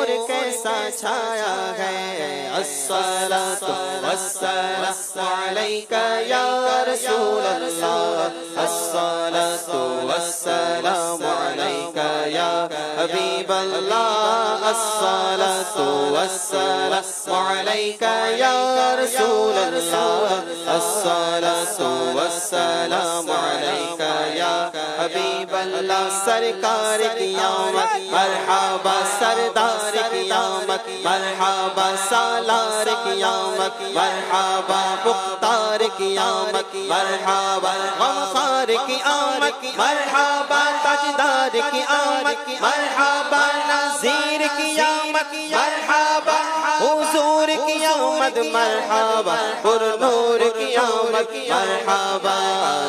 نور کیسا چھایا ہے الصلاۃ والسلام علیک یا رسول اللہ الصلاۃ والسلام علیک یا حبیب اللہ الصلاۃ والسلام علیک یا رسول اللہ الصلاۃ والسلام علیک یا حبیب اللہ سرکار کی آمد مرحبا سردار کی آمد مرحبا سالار کی آمد مرحبا مختار کی آمد مرحبا غمخوار کی آمد مرحبا تاجدار کی آمد مرحبا نذیر کی آمد مرحبا حضور کی آمد مرحبا پر نور کی آمد مرحبا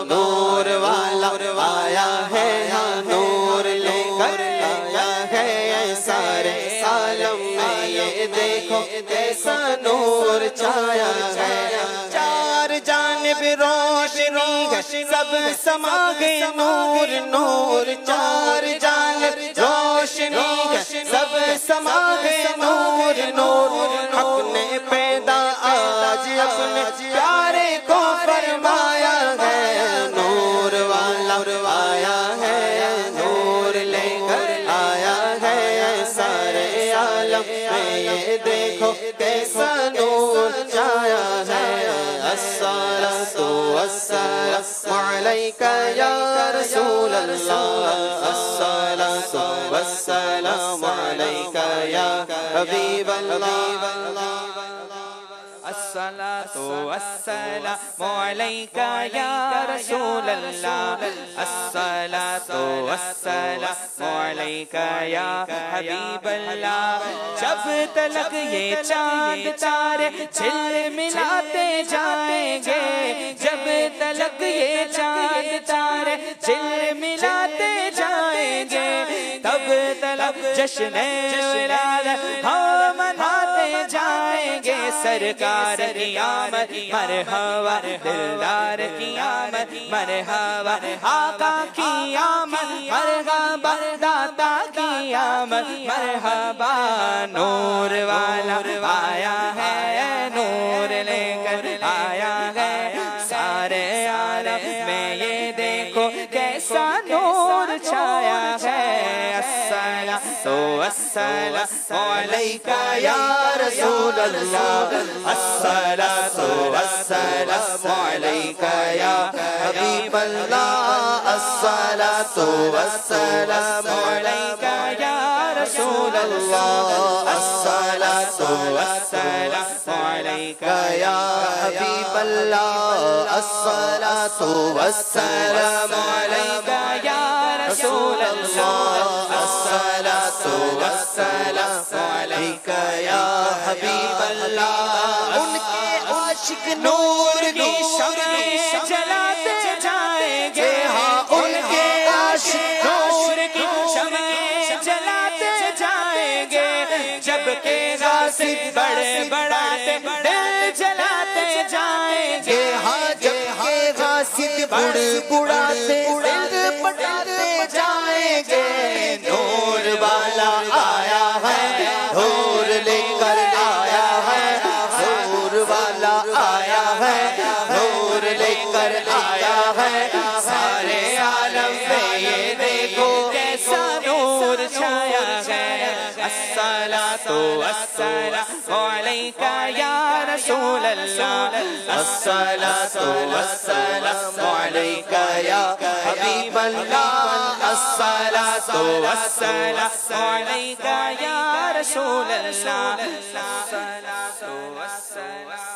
نور والا آیا ہے نور لے کر آیا ہے سارے عالم میں یہ دیکھو کیسا نور چھایا ہے چار جانب روشنی ہے سب سما گئے نور نور چار جانب روشنی ہے سب سما گئے نور نور حق نے پیدا آج اپنے پیارے کو فرمایا ہے نور والا آیا ہے نور لے کر آیا ہے سارے عالم میں یہ دیکھو کیسا نور چھایا ہے الصلاۃ والسلام علیک یا رسول اللہ الصلاۃ والسلام علیک یا حبیب اللہ الصلاۃ والسلام علیک یا رسول اللہ الصلاۃ والسلام علیک یا حبیب اللہ جب تلک یہ چاند تارے چھل ملاتے جائیں گے جب تلک یہ چاند تارے چھل ملاتے جائیں گے تب تلک جشن ولادت ہم مناتے جائیں گے سرکار کی آمد مرحبا دلدار کی آمد مرحبا آقا کی آمد مرحبا داتا کی آمد مرحبا نور والا آیا ہے نور لے کر آیا ہے سارے عالم میں یہ دیکھو کیسا نور چھایا ہے الصلاۃ والسلام علیک یا رسول اللہ الصلاۃ والسلام علیک یا حبیب اللہ الصلاۃ والسلام علیک یا رسول اللہ الصلاۃ والسلام علیک یا حبیب اللہ الصلاۃ والسلام علیک یا رسول اللہ الصلاۃ والسلام علیک یا حبیب اللہ ان کے عاشق نور کی شمع جلاتے جائیں گے ہاں ان کے عاشق نور کی شمع جلاتے جائیں گے جبکہ غاصب بڑے بڑاتے دل جلاتے جائیں گے ہاں جب کے غاصب بڑے بڑاتے دل پٹاتے جائیں گے نور والا آیا ہے نور لے کر آیا ہے نور والا آیا ہے نور لے کر آیا ہے سارے عالم میں یہ دیکھو کیسا نور چھایا ہے الصلاۃ والسلام علیک یا رسول اللہ الصلاۃ والسلام علیک یا حبیب اللہ الصلاۃ والسلام علیک یا رسول اللہ الصلاۃ والسلام